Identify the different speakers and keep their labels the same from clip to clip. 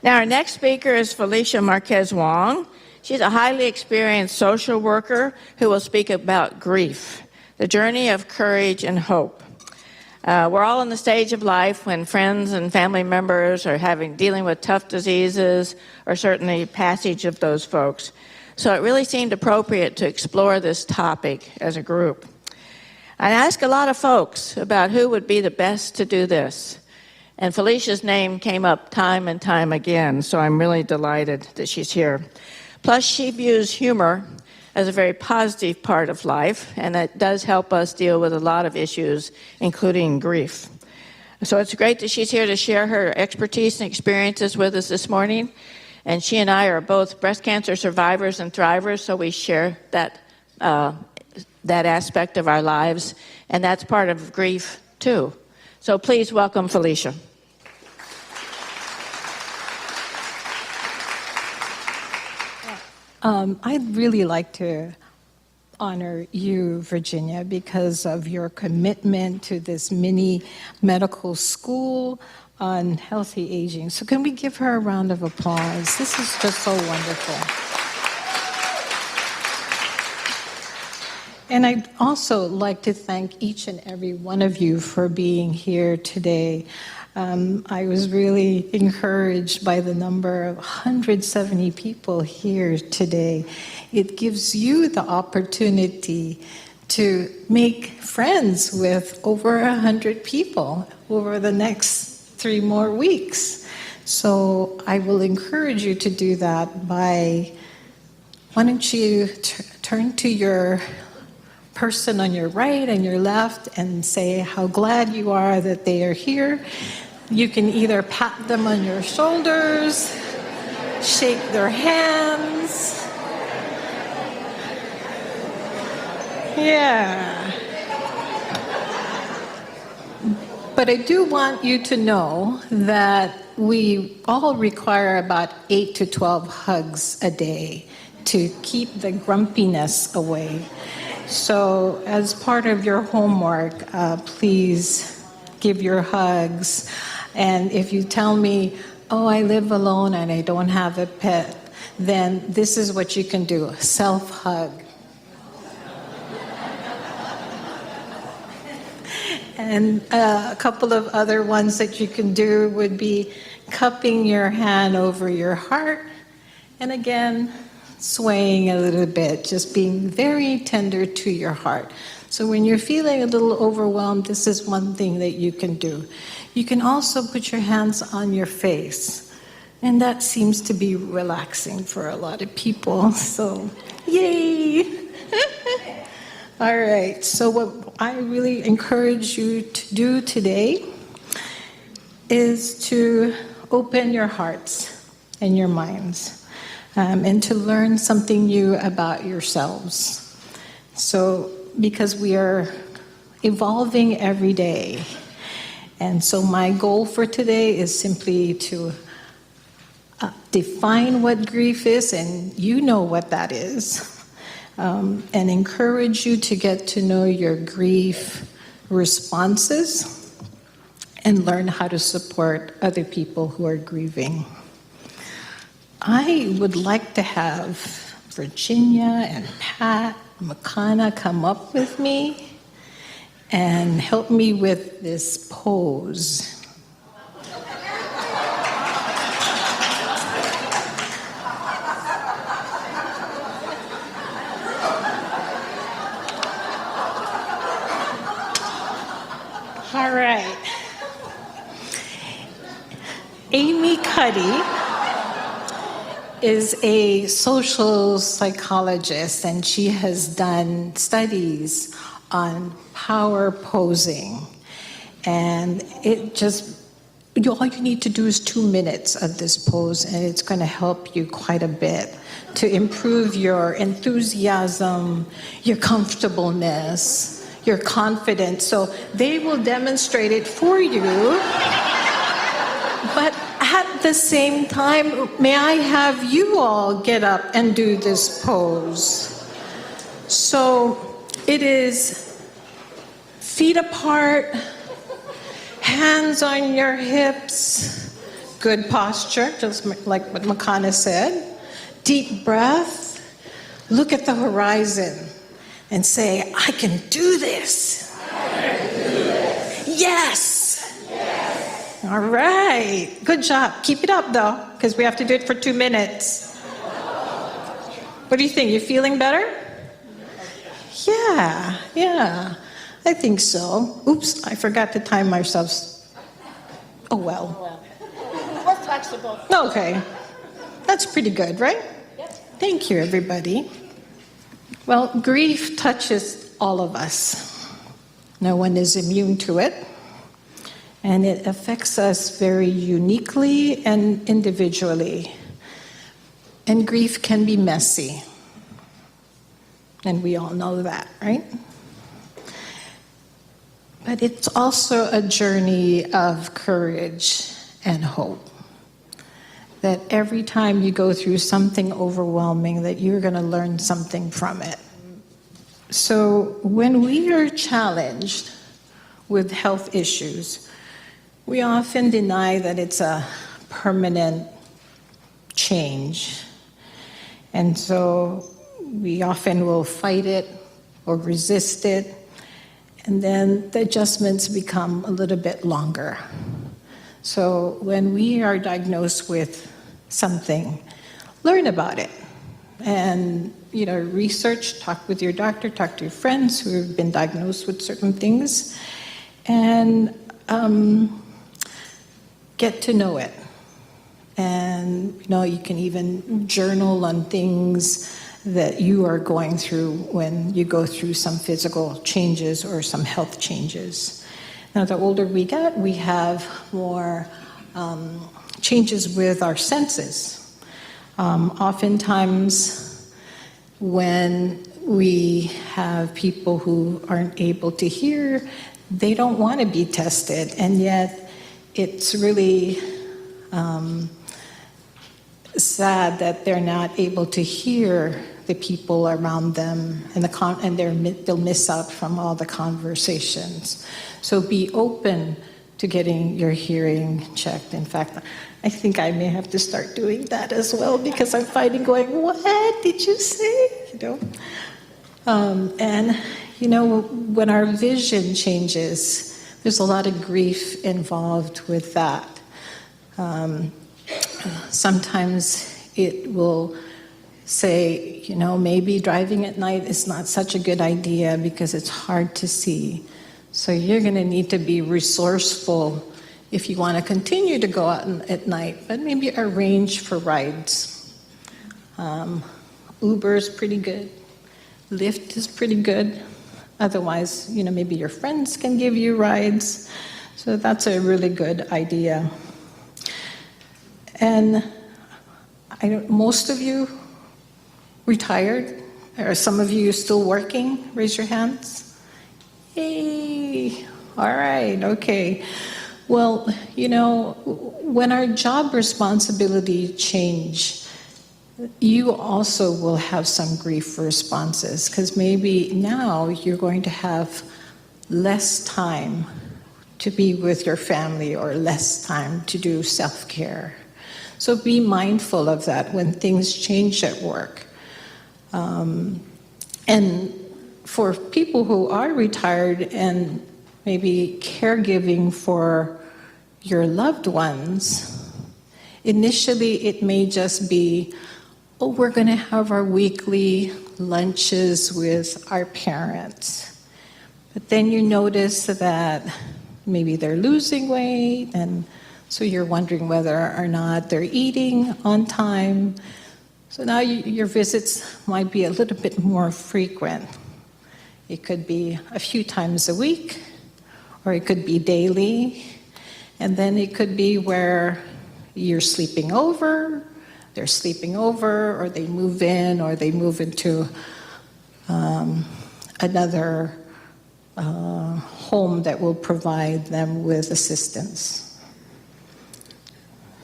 Speaker 1: Now, our next speaker is Felicia Marquez Wang. She's a highly experienced social worker who will speak about grief, the journey of courage and hope. We're all in the stage of life when friends and family members are dealing with tough diseases, or certainly passage of those folks. So it really seemed appropriate to explore this topic as a group. I asked a lot of folks about who would be the best to do this. And Felicia's name came up time and time again, so I'm really delighted that she's here. Plus, she views humor as a very positive part of life, and that does help us deal with a lot of issues, including grief. So it's great that she's here to share her expertise and experiences with us this morning. And she and I are both breast cancer survivors and thrivers, so we share that aspect of our lives, and that's part of grief too. So please welcome Felicia.
Speaker 2: I'd really like to honor you, Virginia, because of your commitment to this mini medical school on healthy aging. So can we give her a round of applause? This is just so wonderful. And I'd also like to thank each and every one of you for being here today. I was really encouraged by the number of 170 people here today. It gives you the opportunity to make friends with over 100 people over the next 3 more weeks. So I will encourage you to do that by, why don't you turn to your person on your right and your left and say how glad you are that they are here. You can either pat them on your shoulders, shake their hands. Yeah. But I do want you to know that we all require about 8 to 12 hugs a day to keep the grumpiness away. So as part of your homework, please give your hugs. And if you tell me, oh, I live alone and I don't have a pet, then this is what you can do, self-hug. And a couple of other ones that you can do would be cupping your hand over your heart, and again, swaying a little bit, just being very tender to your heart. So when you're feeling a little overwhelmed, this is one thing that you can do. You can also put your hands on your face, and that seems to be relaxing for a lot of people, so yay! All right, so what I really encourage you to do today is to open your hearts and your minds, and to learn something new about yourselves. So, because we are evolving every day. And so my goal for today is simply to define what grief is, and you know what that is, and encourage you to get to know your grief responses and learn how to support other people who are grieving. I would like to have Virginia and Pat, Makana come up with me and help me with this pose. All right. Amy Cuddy is a social psychologist, and she has done studies on power posing. And it just, all you need to do is 2 minutes of this pose, and it's going to help you quite a bit to improve your enthusiasm, your comfortableness, your confidence. So they will demonstrate it for you. But at the same time, may I have you all get up and do this pose? So it is feet apart, hands on your hips, Good posture, just like what Makana said. Deep breath. Look at the horizon and say, I can do this. Yes. Yes. All right. Good job. Keep it up, though, because we have to do it for 2 minutes. What do you think? You feeling better? Yeah. I think so. Oops, I forgot to time ourselves. Oh, well.
Speaker 1: We're flexible.
Speaker 2: Okay. That's pretty good, right?
Speaker 1: Yes.
Speaker 2: Thank you, everybody. Well, grief touches all of us. No one is immune to it. And it affects us very uniquely and individually. And grief can be messy. And we all know that, right? But it's also a journey of courage and hope. That every time you go through something overwhelming, that you're going to learn something from it. So when we are challenged with health issues, we often deny that it's a permanent change. And so we often will fight it or resist it, and then the adjustments become a little bit longer. So when we are diagnosed with something, learn about it. And, research, talk with your doctor, talk to your friends who have been diagnosed with certain things, and get to know it. And, you can even journal on things that you are going through when you go through some physical changes or some health changes. Now, the older we get, we have more changes with our senses. Oftentimes, when we have people who aren't able to hear, they don't want to be tested, and yet it's really sad that they're not able to hear the people around them, and they'll miss out from all the conversations. So be open to getting your hearing checked. In fact, I think I may have to start doing that as well, because I'm fighting going, what did you say? When our vision changes, there's a lot of grief involved with that. Sometimes it will say, maybe driving at night is not such a good idea because it's hard to see. So you're going to need to be resourceful if you want to continue to go out at night, but maybe arrange for rides. Uber is pretty good. Lyft is pretty good. Otherwise, maybe your friends can give you rides. So that's a really good idea. And most of you retired, or some of you still working? Raise your hands. Yay! All right, okay. Well, when our job responsibility change, you also will have some grief responses, because maybe now you're going to have less time to be with your family or less time to do self-care. So be mindful of that when things change at work. And for people who are retired and maybe caregiving for your loved ones, initially it may just be, we're going to have our weekly lunches with our parents. But then you notice that maybe they're losing weight, and so you're wondering whether or not they're eating on time. So now your visits might be a little bit more frequent. It could be a few times a week, or it could be daily. And then it could be where you're sleeping over, they're sleeping over, or they move in, or they move into another home that will provide them with assistance.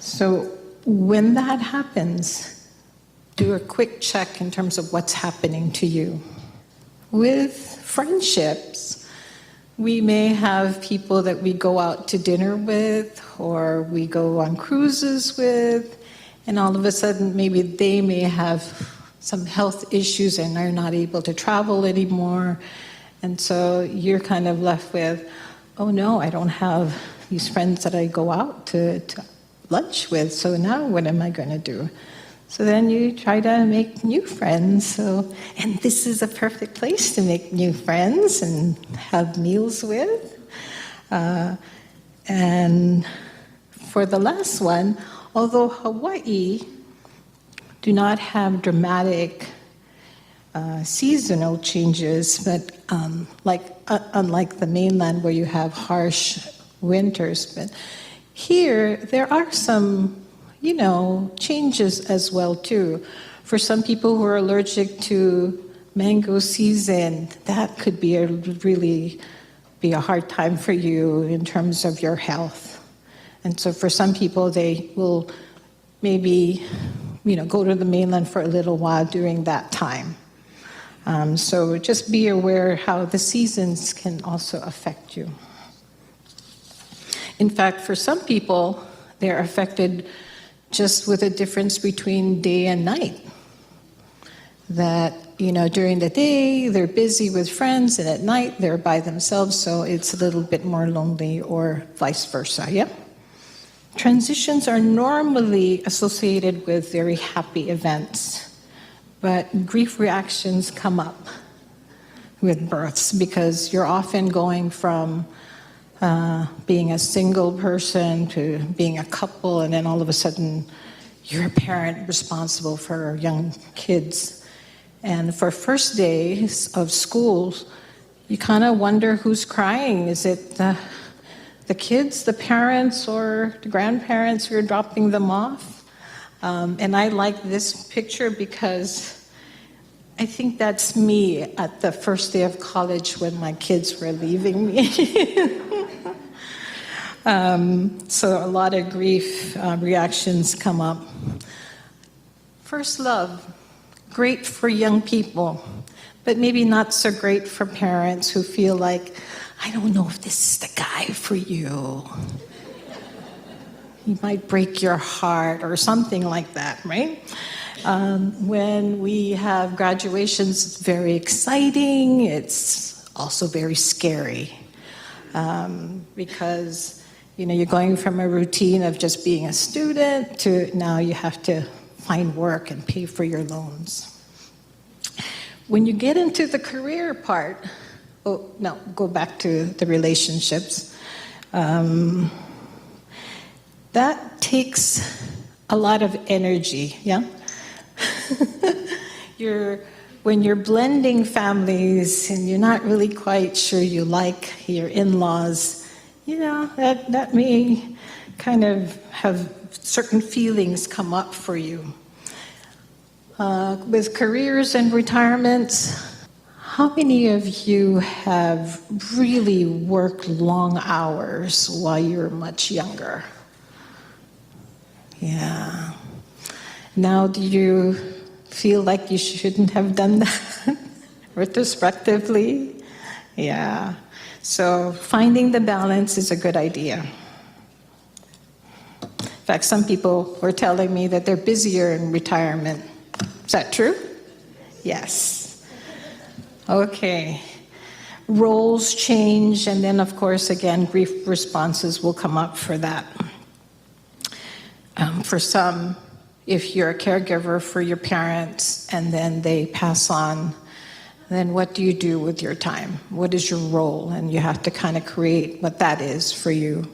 Speaker 2: So when that happens, do a quick check in terms of what's happening to you. With friendships, We may have people that we go out to dinner with, or we go on cruises with, and all of a sudden maybe they may have some health issues and are not able to travel anymore. And so you're kind of left with, oh no, I don't have these friends that I go out to lunch with, so now what am I going to do? So then you try to make new friends. And this is a perfect place to make new friends and have meals with. And for the last one, although Hawaii do not have dramatic seasonal changes, but unlike the mainland where you have harsh winters, but here there are some changes as well too. For some people who are allergic to mango season, that could be really be a hard time for you in terms of your health. And so for some people, they will maybe go to the mainland for a little while during that time. So just be aware how the seasons can also affect you. In fact, for some people, they're affected just with a difference between day and night. That, during the day, they're busy with friends, and at night, they're by themselves, so it's a little bit more lonely, or vice versa, yeah? Transitions are normally associated with very happy events, but grief reactions come up with births because you're often going from being a single person to being a couple, and then all of a sudden you're a parent responsible for young kids. And for first days of school, you kind of wonder who's crying. Is it the kids, the parents, or the grandparents who are dropping them off? And I like this picture because I think that's me at the first day of college when my kids were leaving me. So a lot of grief reactions come up. First love, great for young people, but maybe not so great for parents who feel like, I don't know if this is the guy for you. He might break your heart or something like that, right? When we have graduations, it's very exciting. It's also very scary because you're going from a routine of just being a student to now you have to find work and pay for your loans. When you get into the career part, go back to the relationships. That takes a lot of energy, yeah? When you're blending families and you're not really quite sure you like your in-laws, that may kind of have certain feelings come up for you. With careers and retirements, how many of you have really worked long hours while you were much younger? Yeah. Now, do you feel like you shouldn't have done that retrospectively? Yeah. So finding the balance is a good idea. In fact, some people were telling me that they're busier in retirement. Is that true? Yes. Okay. Roles change, and then, of course, again, grief responses will come up for that. For some, if you're a caregiver for your parents and then they pass on, then what do you do with your time? What is your role? And you have to kind of create what that is for you.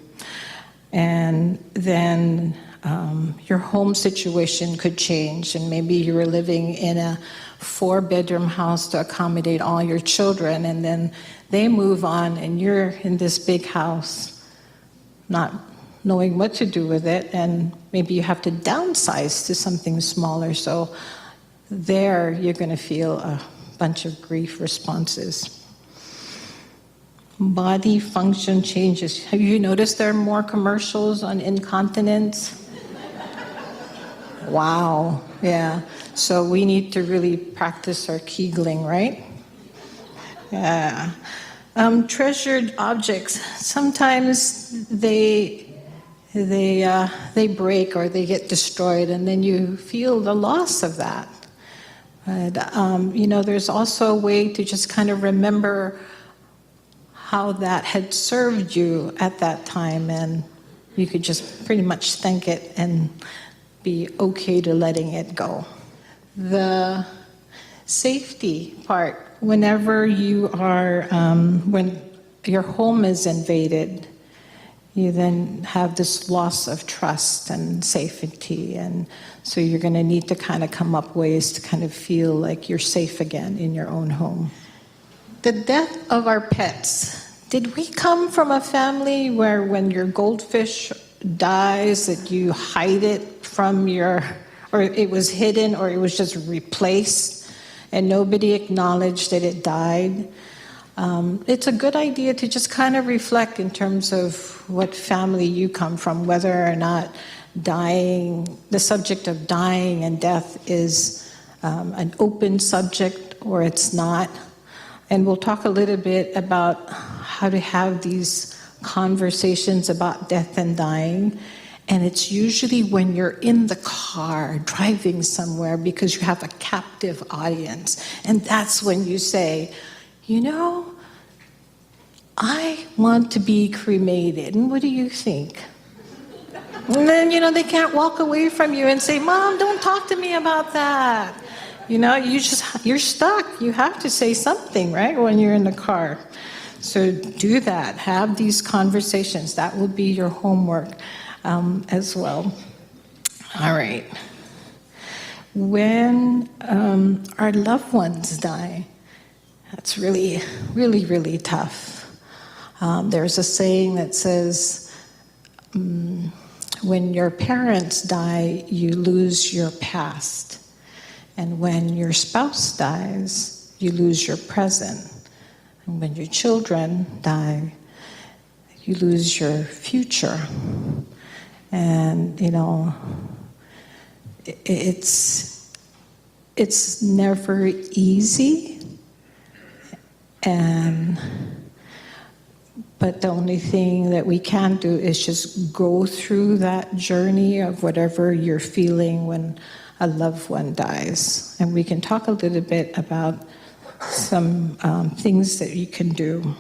Speaker 2: And then your home situation could change, and maybe you were living in a 4-bedroom house to accommodate all your children, and then they move on and you're in this big house not knowing what to do with it, and maybe you have to downsize to something smaller. So there you're going to feel a bunch of grief responses. Body function changes. Have you noticed there are more commercials on incontinence? Wow, yeah. So we need to really practice our Kegling, right? Yeah. Treasured objects. Sometimes they break or they get destroyed, and then you feel the loss of that. But there's also a way to just kind of remember how that had served you at that time, and you could just pretty much thank it and be okay to letting it go. The safety part, whenever you are, when your home is invaded, you then have this loss of trust and safety, and so you're going to need to kind of come up ways to kind of feel like you're safe again in your own home. The death of our pets. Did we come from a family where when your goldfish dies that you hide it from or it was hidden or it was just replaced and nobody acknowledged that it died? It's a good idea to just kind of reflect in terms of what family you come from, whether or not the subject of dying and death is an open subject or it's not. And we'll talk a little bit about how to have these conversations about death and dying. And it's usually when you're in the car driving somewhere because you have a captive audience. And that's when you say, I want to be cremated. And what do you think? And then, they can't walk away from you and say, Mom, don't talk to me about that. You're stuck. You have to say something, right, when you're in the car. So do that. Have these conversations. That will be your homework as well. All right. When our loved ones die, that's really, really, really tough. There's a saying that says, when your parents die, you lose your past. And when your spouse dies, you lose your present. And when your children die, you lose your future. And, it's never easy. But the only thing that we can do is just go through that journey of whatever you're feeling when a loved one dies. And we can talk a little bit about some things that you can do.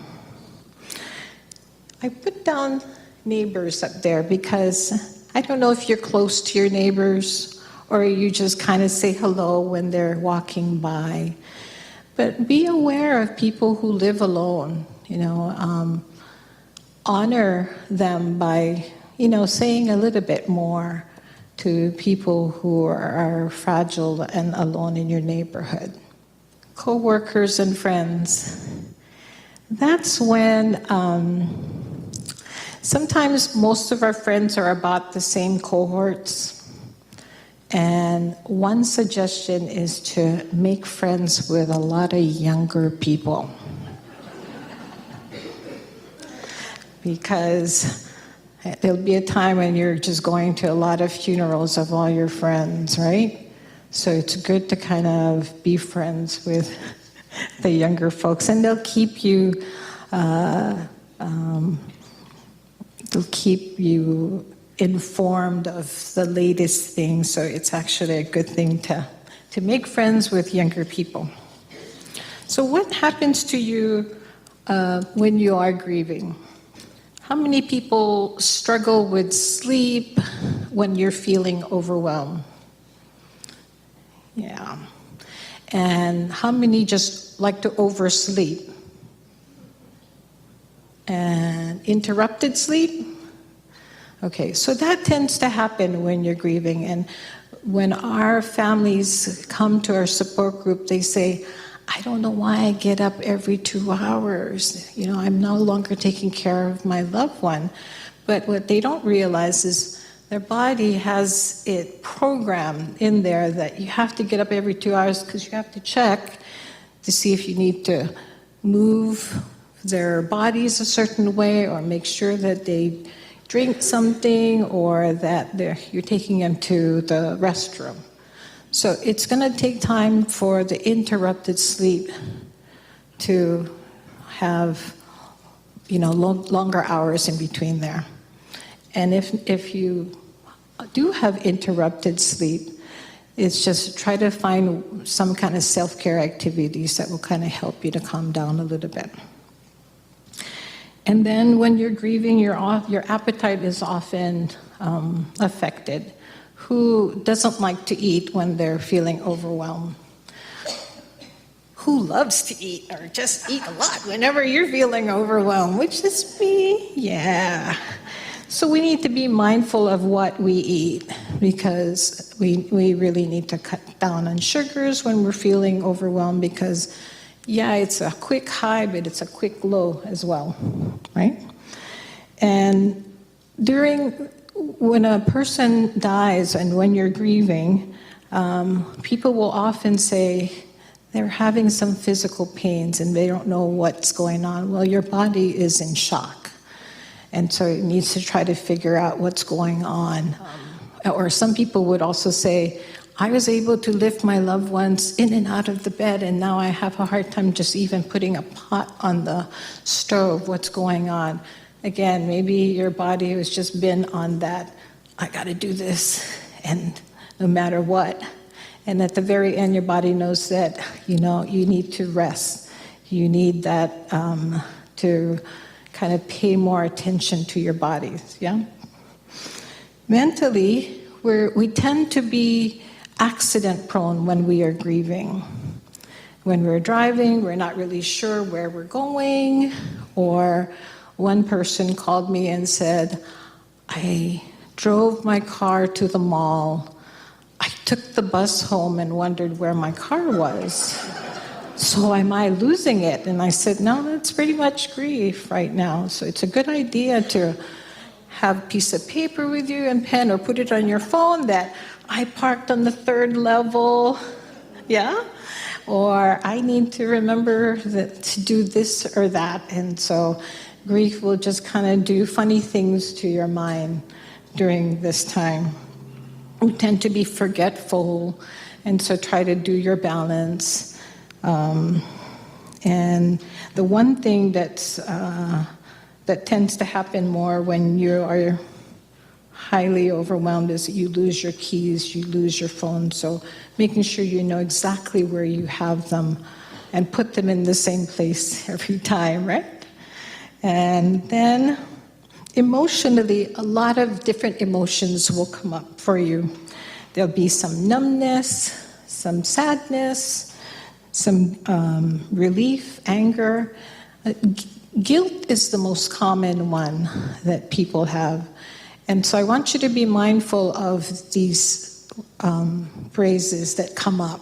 Speaker 2: I put down neighbors up there because I don't know if you're close to your neighbors or you just kind of say hello when they're walking by. But be aware of people who live alone, honor them by, saying a little bit more to people who are fragile and alone in your neighborhood. Co-workers and friends. That's when sometimes most of our friends are about the same cohorts. And one suggestion is to make friends with a lot of younger people. Because there'll be a time when you're just going to a lot of funerals of all your friends, right? So it's good to kind of be friends with the younger folks, and they'll keep you informed of the latest things. So it's actually a good thing to make friends with younger people. So what happens to you when you are grieving? How many people struggle with sleep when you're feeling overwhelmed? Yeah. And how many just like to oversleep? And interrupted sleep? Okay, so that tends to happen when you're grieving. And when our families come to our support group, they say, I don't know why I get up every 2 hours. I'm no longer taking care of my loved one. But what they don't realize is their body has it programmed in there that you have to get up every 2 hours because you have to check to see if you need to move their bodies a certain way or make sure that they drink something or that you're taking them to the restroom. So it's going to take time for the interrupted sleep to have longer hours in between there. And if you do have interrupted sleep, it's just try to find some kind of self-care activities that will kind of help you to calm down a little bit. And then when you're grieving, your appetite is often affected. Who doesn't like to eat when they're feeling overwhelmed? Who loves to eat or just eat a lot whenever you're feeling overwhelmed? Which is me, yeah. So we need to be mindful of what we eat, because we really need to cut down on sugars when we're feeling overwhelmed, because yeah, it's a quick high, but it's a quick low as well, right? And when a person dies and when you're grieving, people will often say they're having some physical pains and they don't know what's going on. Well, your body is in shock. And so it needs to try to figure out what's going on. Or some people would also say, I was able to lift my loved ones in and out of the bed, and now I have a hard time just even putting a pot on the stove. What's going on? Again, maybe your body has just been on that, I got to do this, and no matter what. And at the very end, your body knows that, you need to rest. You need that to kind of pay more attention to your bodies, yeah? Mentally, we tend to be accident prone when we are grieving. When we're driving, we're not really sure where we're going, or one person called me and said, I drove my car to the mall. I took the bus home and wondered where my car was. So am I losing it? And I said, no, that's pretty much grief right now. So it's a good idea to have a piece of paper with you and pen, or put it on your phone that I parked on the 3rd level, yeah? Or I need to remember to do this or that. And so grief will just kind of do funny things to your mind during this time. We tend to be forgetful, and so try to do your balance. And the one thing that tends to happen more when you are highly overwhelmed is that you lose your keys, you lose your phone. So making sure you know exactly where you have them and put them in the same place every time, right? And then emotionally, a lot of different emotions will come up for you. There'll be some numbness, some sadness, some relief, anger. Guilt is the most common one that people have. And so I want you to be mindful of these phrases that come up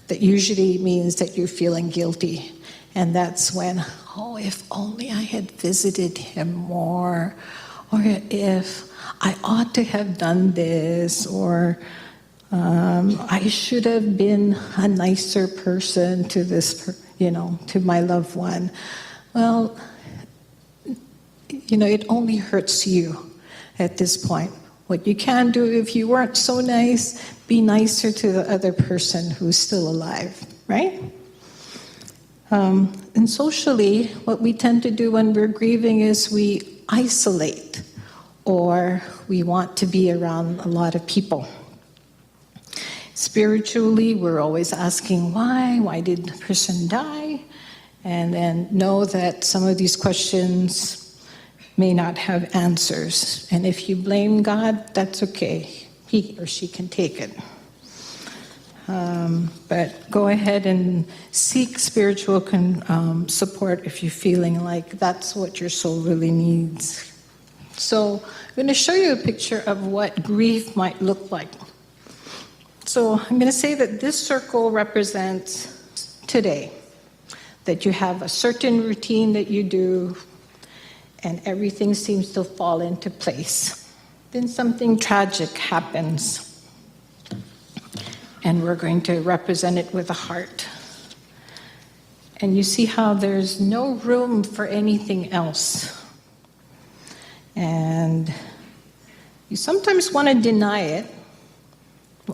Speaker 2: that usually means that you're feeling guilty. And that's when, oh, if only I had visited him more, or if I ought to have done this, or I should have been a nicer person to this, to my loved one. Well, it only hurts you at this point. What you can do, if you weren't so nice, be nicer to the other person who's still alive, right? And socially, what we tend to do when we're grieving is we isolate, or we want to be around a lot of people. Spiritually, we're always asking why did the person die? And then know that some of these questions may not have answers. And if you blame God, that's okay. He or she can take it. But go ahead and seek spiritual support if you're feeling like that's what your soul really needs. So I'm going to show you a picture of what grief might look like. So I'm going to say that this circle represents today, that you have a certain routine that you do, and everything seems to fall into place. Then something tragic happens, and we're going to represent it with a heart. And you see how there's no room for anything else. And you sometimes want to deny it,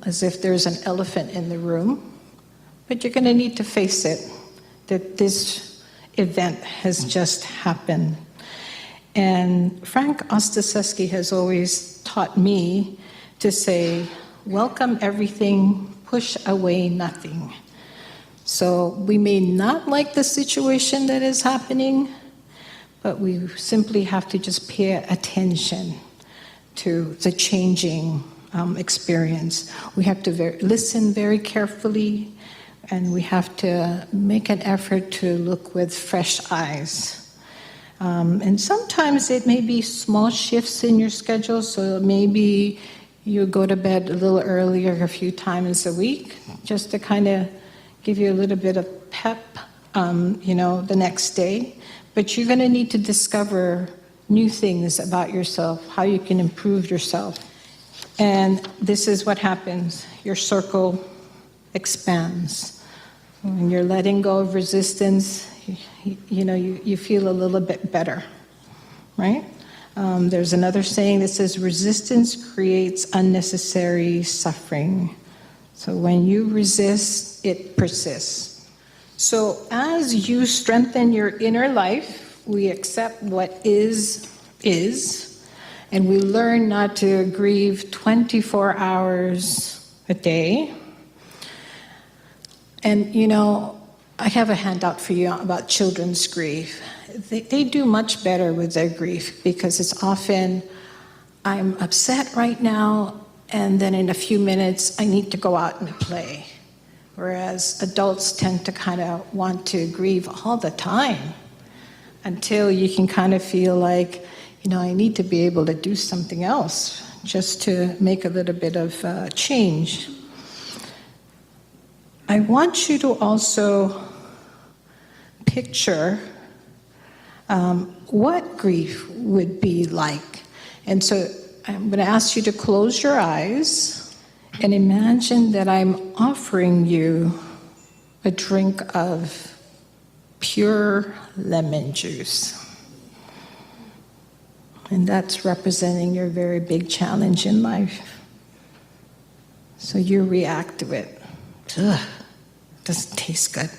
Speaker 2: as if there's an elephant in the room, but you're going to need to face it, that this event has just happened. And Frank Ostaseski has always taught me to say, welcome everything, push away nothing. So we may not like the situation that is happening, but we simply have to just pay attention to the changing experience. We have to listen very carefully, and we have to make an effort to look with fresh eyes. And sometimes it may be small shifts in your schedule, so maybe you go to bed a little earlier a few times a week, just to kind of give you a little bit of pep, the next day. But you're going to need to discover new things about yourself, how you can improve yourself. And this is what happens. Your circle expands. When you're letting go of resistance, you feel a little bit better, right? There's another saying that says, resistance creates unnecessary suffering. So when you resist, it persists. So as you strengthen your inner life, we accept what is, and we learn not to grieve 24 hours a day. And I have a handout for you about children's grief. They do much better with their grief because it's often, I'm upset right now, and then in a few minutes I need to go out and play. Whereas adults tend to kind of want to grieve all the time until you can kind of feel like, I need to be able to do something else just to make a little bit of change. I want you to also picture what grief would be like. And so I'm going to ask you to close your eyes and imagine that I'm offering you a drink of pure lemon juice. And that's representing your very big challenge in life. So you react to it. Ugh, doesn't taste good.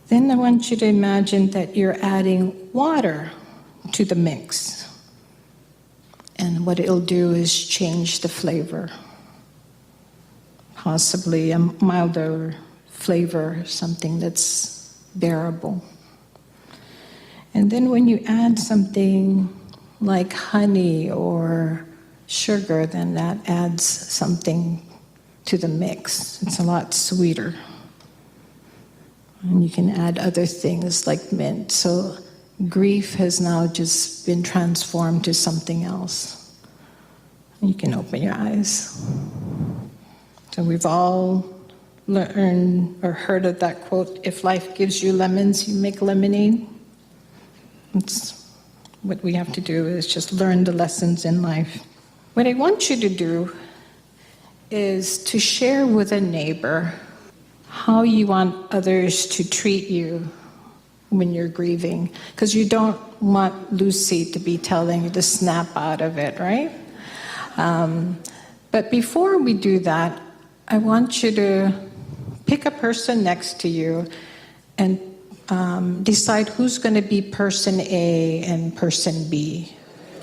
Speaker 2: Then I want you to imagine that you're adding water to the mix. And what it'll do is change the flavor. Possibly a milder flavor, something that's bearable. And then when you add something like honey or sugar, then that adds something to the mix. It's a lot sweeter. And you can add other things like mint. So grief has now just been transformed to something else. You can open your eyes. So we've all learned or heard of that quote, if life gives you lemons, you make lemonade. That's what we have to do, is just learn the lessons in life. What I want you to do is to share with a neighbor how you want others to treat you when you're grieving. Because you don't want Lucy to be telling you to snap out of it, right? But before we do that, I want you to pick a person next to you and decide who's going to be person A and person B.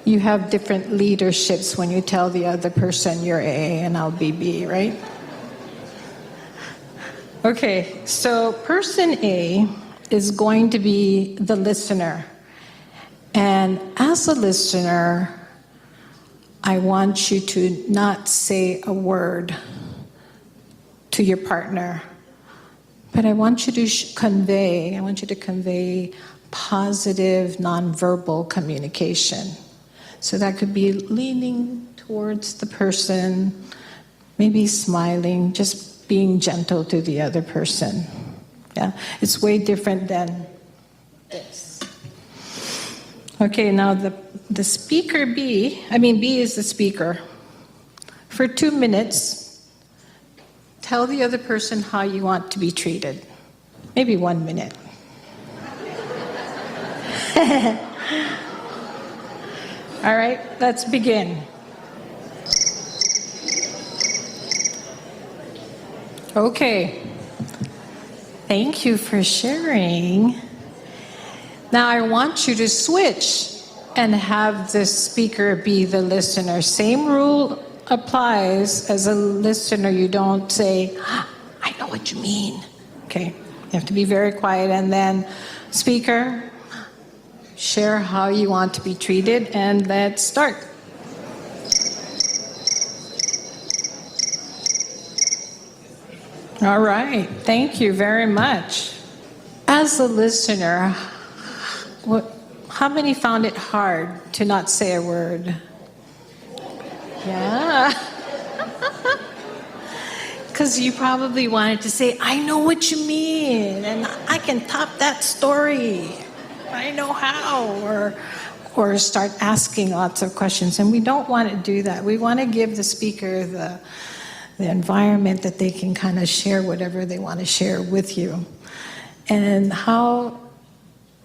Speaker 2: You have different leaderships when you tell the other person you're A and I'll be B, right? Okay, so person A is going to be the listener. And as a listener, I want you to not say a word to your partner. But I want you to convey positive, nonverbal communication. So that could be leaning towards the person, maybe smiling, just being gentle to the other person. Yeah, it's way different than this. Okay, now the speaker B is the speaker. For 2 minutes, tell the other person how you want to be treated. Maybe 1 minute. All right, let's begin. Okay. Thank you for sharing. Now I want you to switch and have the speaker be the listener. Same rule applies. As a listener, you don't say, I know what you mean. Okay, you have to be very quiet, and then speaker, share how you want to be treated, and let's start. All right, thank you very much. As a listener, how many found it hard to not say a word? Yeah. Because you probably wanted to say, I know what you mean, and I can top that story. I know how. Or start asking lots of questions. And we don't want to do that. We want to give the speaker the environment that they can kind of share whatever they want to share with you. And how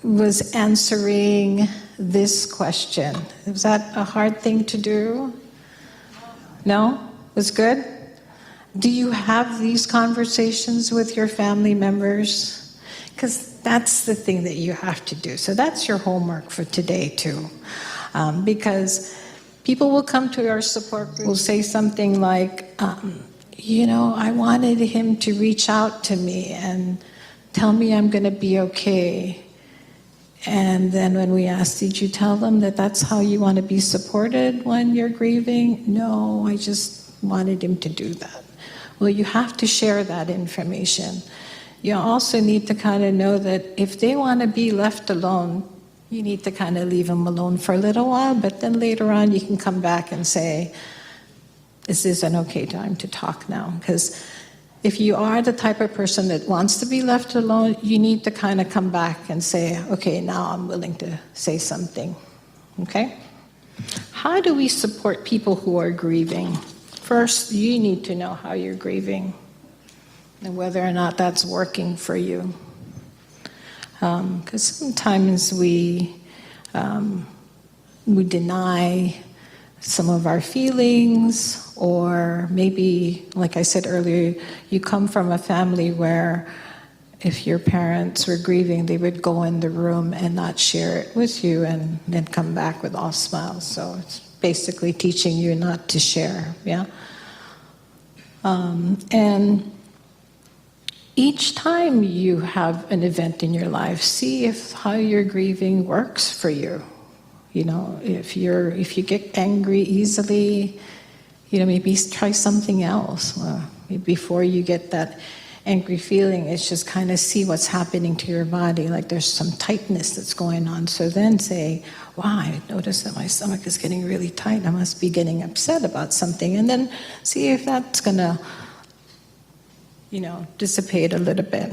Speaker 2: was answering this question? Was that a hard thing to do? No? Was good? Do you have these conversations with your family members? Because that's the thing that you have to do. So that's your homework for today too. Because people will come to our support group, will say something like, I wanted him to reach out to me and tell me I'm going to be okay. And then when we ask, did you tell them that that's how you want to be supported when you're grieving? No, I just wanted him to do that. Well, you have to share that information. You also need to kind of know that if they want to be left alone, you need to kind of leave them alone for a little while, but then later on you can come back and say, is this an okay time to talk now? Because if you are the type of person that wants to be left alone, you need to kind of come back and say, okay, now I'm willing to say something. Okay? How do we support people who are grieving? First, you need to know how you're grieving and whether or not that's working for you. Because sometimes we deny some of our feelings, or maybe, like I said earlier, you come from a family where if your parents were grieving, they would go in the room and not share it with you and then come back with all smiles. So it's basically teaching you not to share, yeah? And each time you have an event in your life, see if how your grieving works for you. If you get angry easily, maybe try something else. Before you get that angry feeling, it's just kind of see what's happening to your body, like there's some tightness that's going on. So then say, wow, I noticed that my stomach is getting really tight. I must be getting upset about something. And then see if that's going to, dissipate a little bit.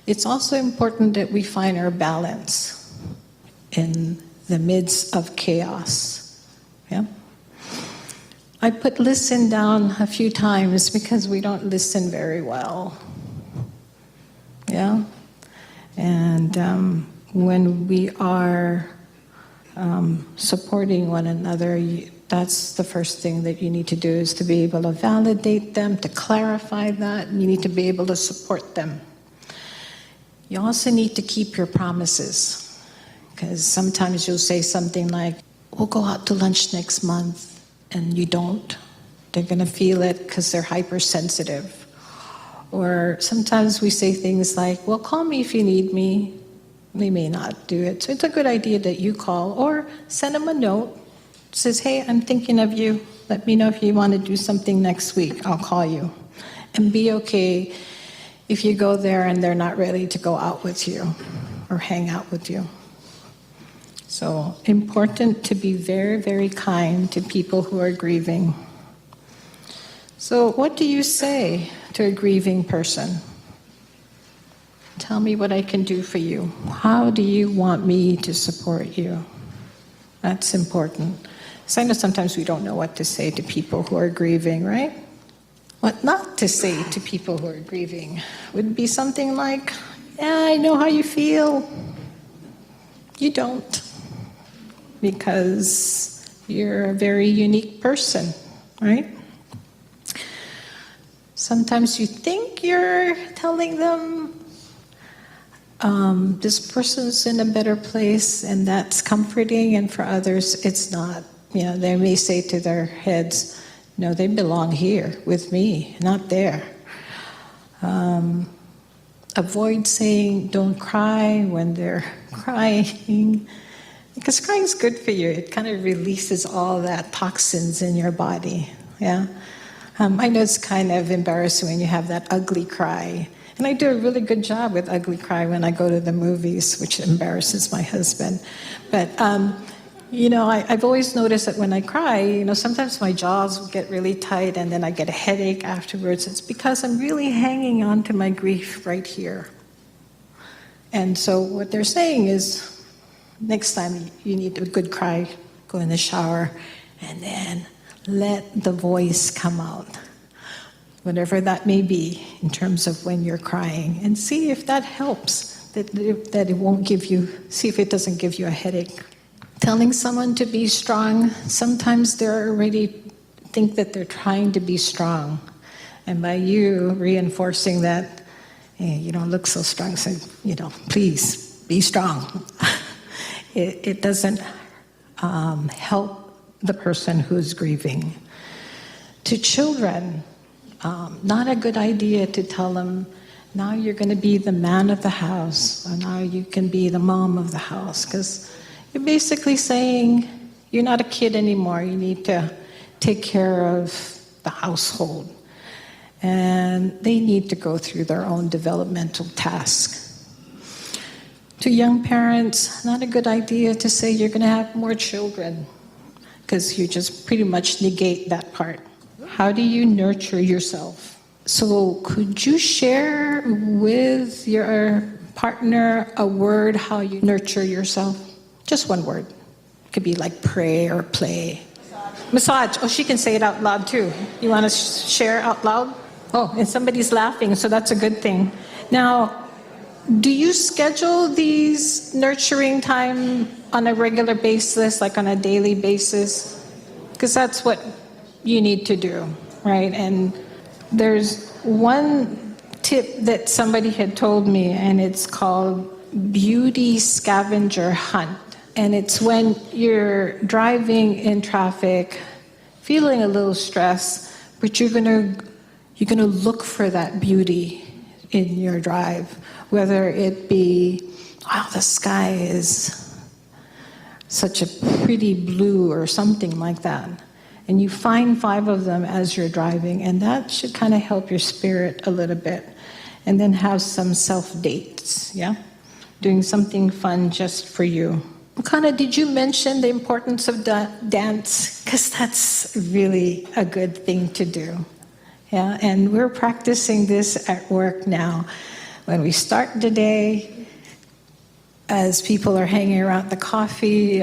Speaker 2: It's also important that we find our balance in the midst of chaos. Yeah? I put listen down a few times because we don't listen very well. Yeah? And when we are supporting one another, that's the first thing that you need to do, is to be able to validate them, to clarify that, and you need to be able to support them. You also need to keep your promises. Because sometimes you'll say something like, we'll go out to lunch next month, and you don't. They're going to feel it because they're hypersensitive. Or sometimes we say things like, well, call me if you need me. We may not do it. So it's a good idea that you call, or send them a note. It says, hey, I'm thinking of you. Let me know if you want to do something next week. I'll call you. And be okay if you go there and they're not ready to go out with you or hang out with you. So important to be very, very kind to people who are grieving. So what do you say to a grieving person? Tell me what I can do for you. How do you want me to support you? That's important. So I know sometimes we don't know what to say to people who are grieving, right? What not to say to people who are grieving would be something like, yeah, I know how you feel. You don't. Because you're a very unique person, right? Sometimes you think you're telling them this person's in a better place, and that's comforting, and for others, it's not. They may say to their heads, no, they belong here with me, not there. Avoid saying don't cry when they're crying, because crying is good for you. It kind of releases all that toxins in your body. Yeah, I know it's kind of embarrassing when you have that ugly cry, and I do a really good job with ugly cry when I go to the movies, which embarrasses my husband. But I've always noticed that when I cry, sometimes my jaws will get really tight and then I get a headache afterwards. It's because I'm really hanging on to my grief right here. And so what they're saying is, next time you need a good cry, go in the shower and then let the voice come out, whatever that may be in terms of when you're crying, and see if that helps, that it won't give you, see if it doesn't give you a headache. Telling someone to be strong, sometimes they already think that they're trying to be strong. And by you reinforcing that, hey, you don't look so strong, so, please be strong. It doesn't help the person who's grieving. To children, not a good idea to tell them, now you're going to be the man of the house, or now you can be the mom of the house, because you're basically saying you're not a kid anymore. You need to take care of the household. And they need to go through their own developmental tasks. To young parents, not a good idea to say you're going to have more children, because you just pretty much negate that part. How do you nurture yourself? So could you share with your partner a word how you nurture yourself? Just one word. It could be like pray or play. Massage. Oh, she can say it out loud too. You want to share out loud? Oh, and somebody's laughing, so that's a good thing. Now, do you schedule these nurturing time on a regular basis, like on a daily basis? Because that's what you need to do, right? And there's one tip that somebody had told me, and it's called beauty scavenger hunt. And it's when you're driving in traffic, feeling a little stress, but you're gonna look for that beauty in your drive, whether it be, wow, the sky is such a pretty blue or something like that. And you find 5 of them as you're driving, and that should kind of help your spirit a little bit. And then have some self-dates, yeah? Doing something fun just for you. Kana, did you mention the importance of dance? Because that's really a good thing to do. Yeah, and we're practicing this at work now. When we start the day, as people are hanging around the coffee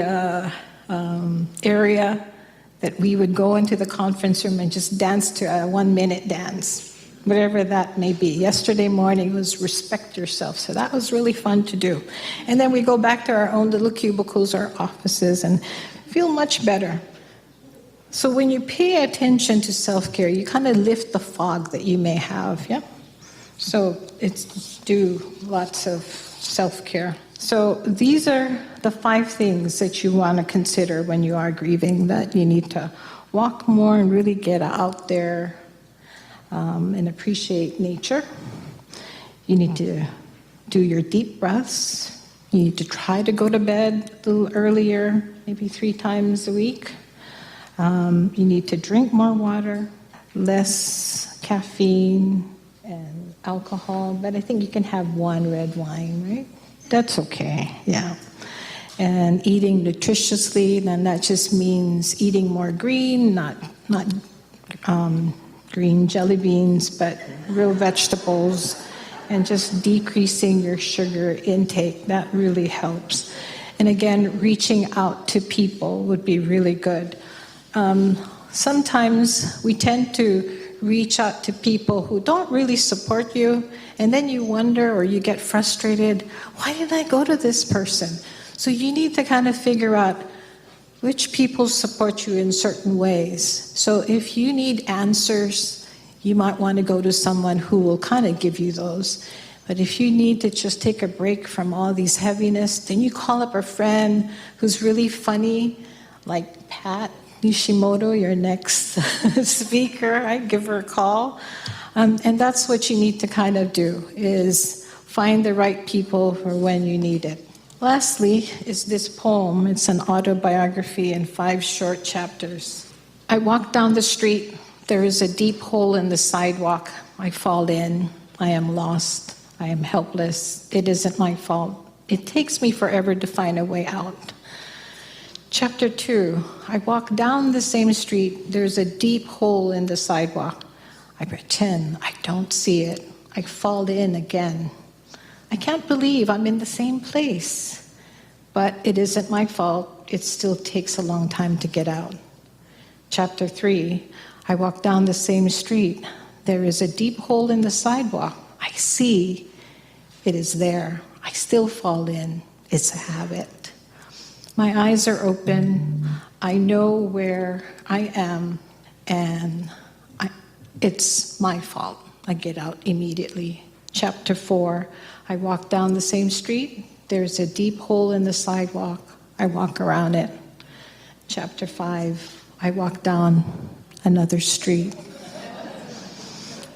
Speaker 2: area, that we would go into the conference room and just dance to a 1-minute dance, whatever that may be. Yesterday morning was respect yourself, so that was really fun to do. And then we go back to our own little cubicles, our offices, and feel much better. So when you pay attention to self-care, you kind of lift the fog that you may have, yeah? So it's do lots of self-care. So these are the 5 things that you want to consider when you are grieving, that you need to walk more and really get out there and appreciate nature. You need to do your deep breaths. You need to try to go to bed a little earlier, maybe 3 times a week. You need to drink more water, less caffeine and alcohol, but I think you can have 1 red wine, right? That's okay, yeah. And eating nutritiously, then that just means eating more green, not green jelly beans, but real vegetables, and just decreasing your sugar intake. That really helps. And again, reaching out to people would be really good. Sometimes we tend to reach out to people who don't really support you, and then you wonder or you get frustrated, why did I go to this person? So you need to kind of figure out which people support you in certain ways. So if you need answers, you might want to go to someone who will kind of give you those. But if you need to just take a break from all these heaviness, then you call up a friend who's really funny, like Pat Nishimoto, your next speaker. I give her a call. And that's what you need to kind of do, is find the right people for when you need it. Lastly is this poem. It's an autobiography in 5 short chapters. I walk down the street. There is a deep hole in the sidewalk. I fall in. I am lost. I am helpless. It isn't my fault. It takes me forever to find a way out. Chapter 2. I walk down the same street. There's a deep hole in the sidewalk. I pretend I don't see it. I fall in again. I can't believe I'm in the same place. But it isn't my fault. It still takes a long time to get out. Chapter 3. I walk down the same street. There is a deep hole in the sidewalk. I see it is there. I still fall in. It's a habit. My eyes are open. I know where I am, and it's my fault. I get out immediately. Chapter 4, I walk down the same street. There's a deep hole in the sidewalk. I walk around it. Chapter 5, I walk down another street.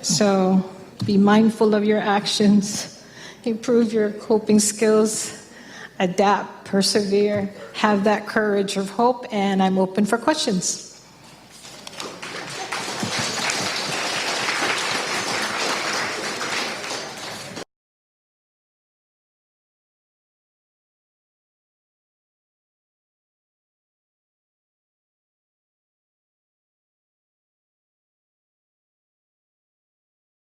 Speaker 2: So be mindful of your actions, improve your coping skills, adapt, persevere, have that courage of hope, and I'm open for questions.